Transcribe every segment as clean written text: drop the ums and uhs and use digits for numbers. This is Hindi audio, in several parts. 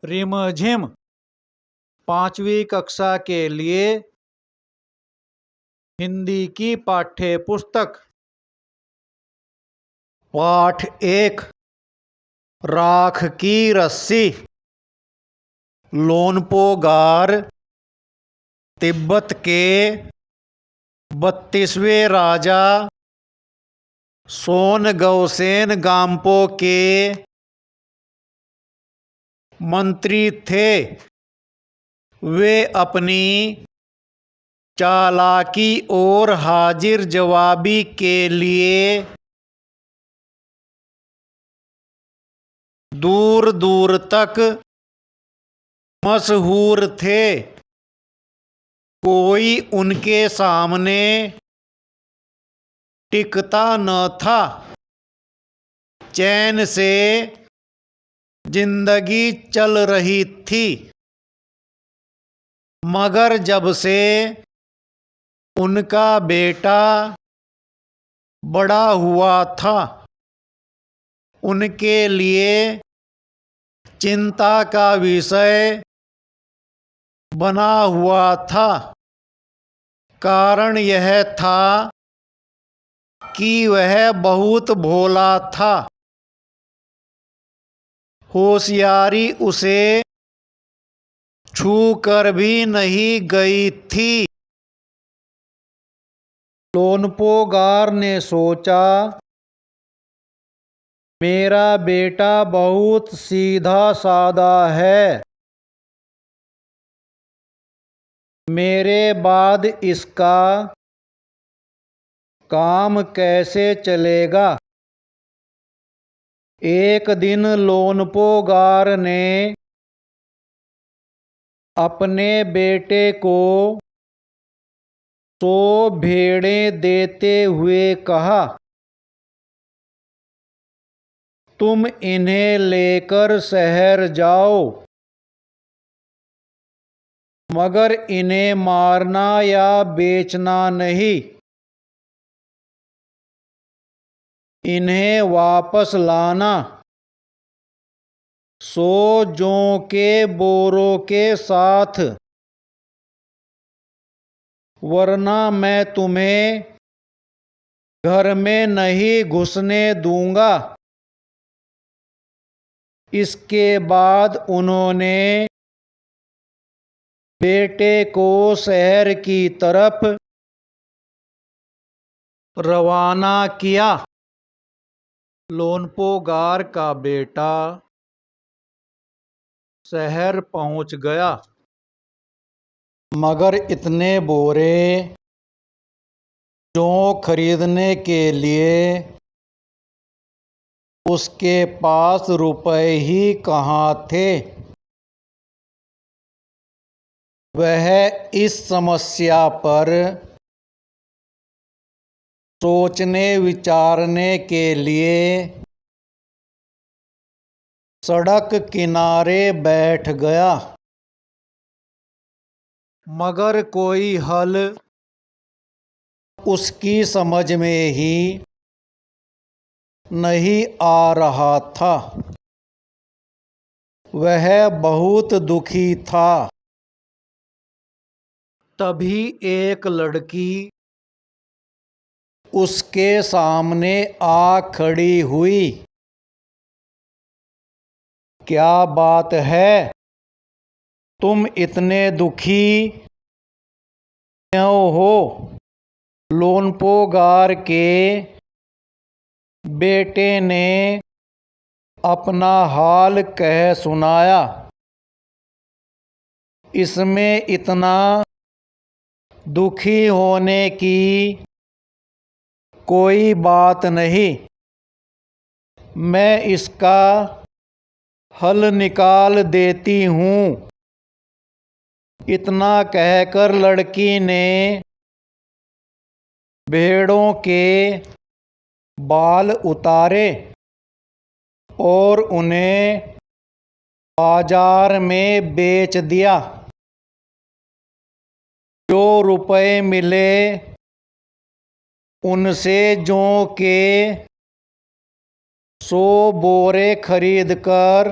रिमझिम 5वीं कक्षा के लिए हिंदी की पाठ्य पुस्तक। पाठ 1 राख की रस्सी। लोनपो गार तिब्बत के 32वें राजा सोनगवसेन गाम्पो के मंत्री थे। वे अपनी चालाकी और हाजिर जवाबी के लिए दूर दूर तक मशहूर थे। कोई उनके सामने टिकता न था। चैन से जिंदगी चल रही थी। मगर जब से उनका बेटा बड़ा हुआ था, उनके लिए चिंता का विषय बना हुआ था। कारण यह था कि वह बहुत भोला था। होशियारी उसे छू कर भी नहीं गई थी। लोनपो गार ने सोचा, मेरा बेटा बहुत सीधा साधा है। मेरे बाद इसका काम कैसे चलेगा। एक दिन लोनपो गार ने अपने बेटे को 100 भेड़ें देते हुए कहा, तुम इन्हें लेकर शहर जाओ, मगर इन्हें मारना या बेचना नहीं। इन्हें वापस लाना 100 जौ के बोरों के साथ, वरना मैं तुम्हें घर में नहीं घुसने दूंगा। इसके बाद उन्होंने बेटे को शहर की तरफ रवाना किया। लोनपो गार का बेटा शहर पहुंच गया, मगर इतने बोरे जौ खरीदने के लिए उसके पास रुपए ही कहाँ थे। वह इस समस्या पर सोचने विचारने के लिए सड़क किनारे बैठ गया, मगर कोई हल उसकी समझ में ही नहीं आ रहा था। वह बहुत दुखी था। तभी एक लड़की उसके सामने आ खड़ी हुई। क्या बात है, तुम इतने दुखी क्यों हो? लोनपो गार के बेटे ने अपना हाल कह सुनाया। इसमें इतना दुखी होने की कोई बात नहीं। मैं इसका हल निकाल देती हूँ। इतना कहकर लड़की ने भेड़ों के बाल उतारे और उन्हें बाजार में बेच दिया। जो रुपए मिले उनसे जौ के 100 बोरे खरीदकर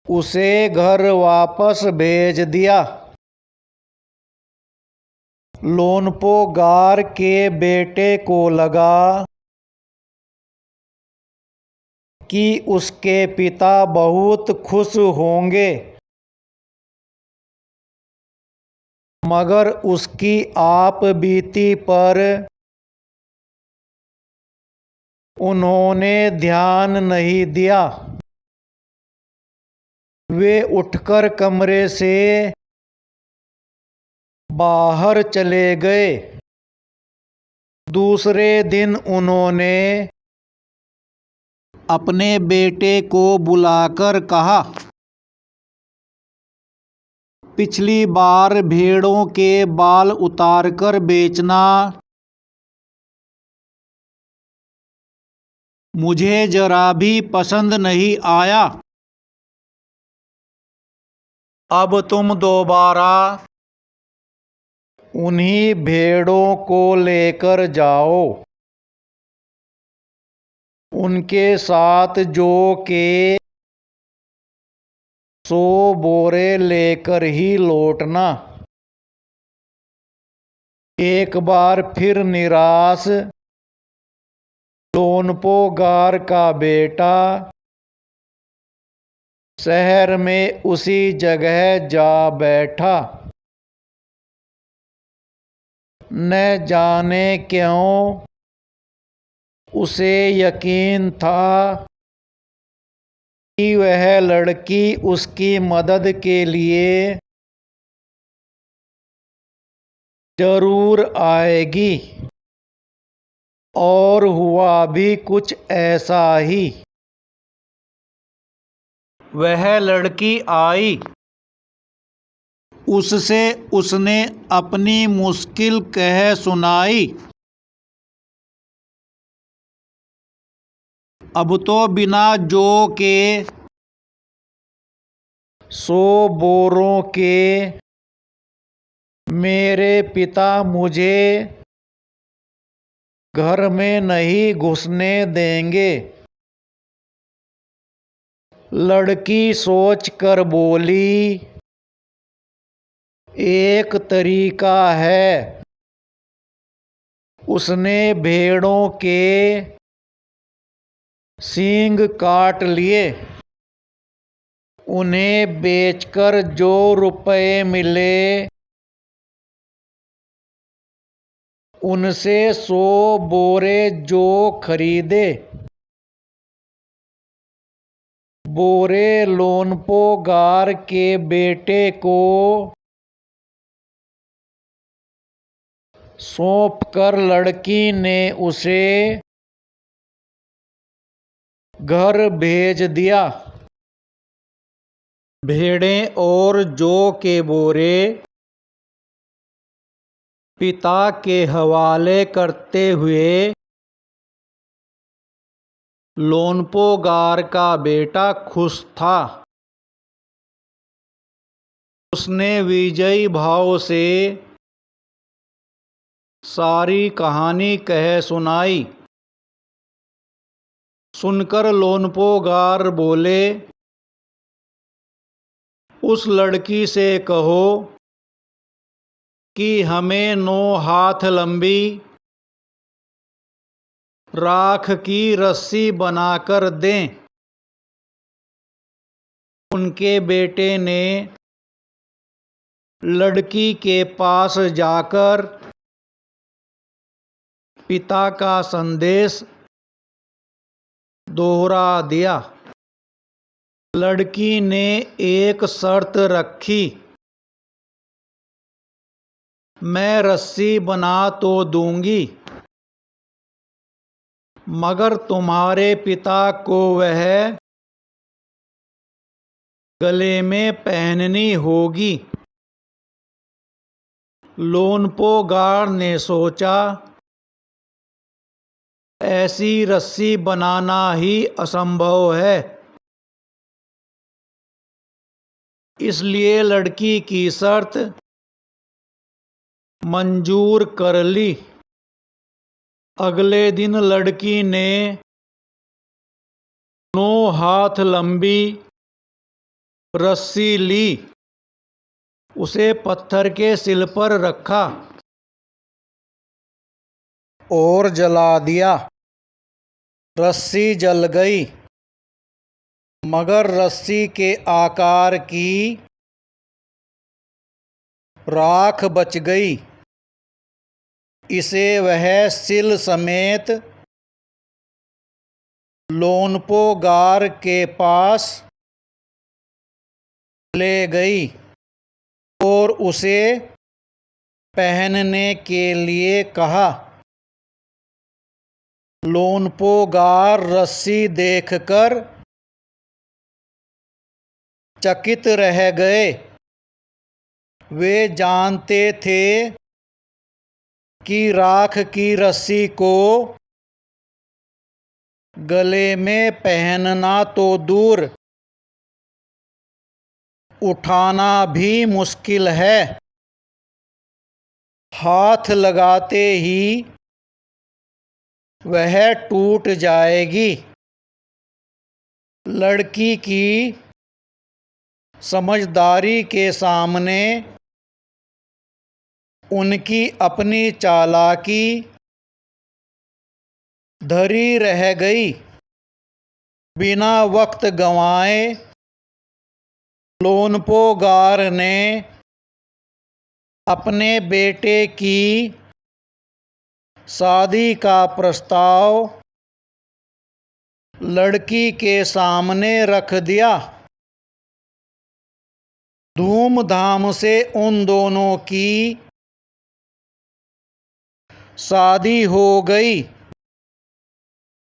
उसे घर वापस भेज दिया। लोनपो गार के बेटे को लगा कि उसके पिता बहुत खुश होंगे, मगर उसकी आप बीती पर उन्होंने ध्यान नहीं दिया। वे उठकर कमरे से बाहर चले गए। दूसरे दिन उन्होंने अपने बेटे को बुलाकर कहा, पिछली बार भेड़ों के बाल उतारकर बेचना मुझे जरा भी पसंद नहीं आया। अब तुम दोबारा उन्हीं भेड़ों को लेकर जाओ। उनके साथ जौ के 100 बोरे लेकर ही लौटना। एक बार फिर निराश लोनपो गार का बेटा शहर में उसी जगह जा बैठा। न जाने क्यों उसे यकीन था कि वह लड़की उसकी मदद के लिए जरूर आएगी। और हुआ भी कुछ ऐसा ही। वह लड़की आई। उससे उसने अपनी मुश्किल कह सुनाई। अब तो बिना जौ के 100 बोरों के मेरे पिता मुझे घर में नहीं घुसने देंगे। लड़की सोच कर बोली, एक तरीका है। उसने भेड़ों के सींग काट लिए। उन्हें बेचकर जो रुपए मिले उनसे 100 बोरे जौ खरीदे। बोरे लोनपो गार के बेटे को सौंपकर लड़की ने उसे घर भेज दिया। भेड़ें और जौ के बोरे पिता के हवाले करते हुए लोनपो गार का बेटा खुश था। उसने विजयी भाव से सारी कहानी कह सुनाई। सुनकर लोनपो गार बोले, उस लड़की से कहो कि हमें 9 हाथ लंबी राख की रस्सी बनाकर दें। उनके बेटे ने लड़की के पास जाकर पिता का संदेश दोहरा दिया। लड़की ने एक शर्त रखी, मैं रस्सी बना तो दूंगी, मगर तुम्हारे पिता को वह गले में पहननी होगी। लोनपो गार ने सोचा, ऐसी रस्सी बनाना ही असंभव है। इसलिए लड़की की शर्त मंजूर कर ली। अगले दिन लड़की ने 9 हाथ लंबी रस्सी ली, उसे पत्थर के सिल पर रखा और जला दिया। रस्सी जल गई, मगर रस्सी के आकार की राख बच गई। इसे वह सिल समेत लोनपो गार के पास ले गई और उसे पहनने के लिए कहा। लोनपो गार रस्सी देखकर चकित रह गए। वे जानते थे कि राख की रस्सी को गले में पहनना तो दूर, उठाना भी मुश्किल है। हाथ लगाते ही वह टूट जाएगी। लड़की की समझदारी के सामने उनकी अपनी चालाकी धरी रह गई। बिना वक्त गंवाए लोनपो गार ने अपने बेटे की शादी का प्रस्ताव लड़की के सामने रख दिया। धूमधाम से उन दोनों की शादी हो गई।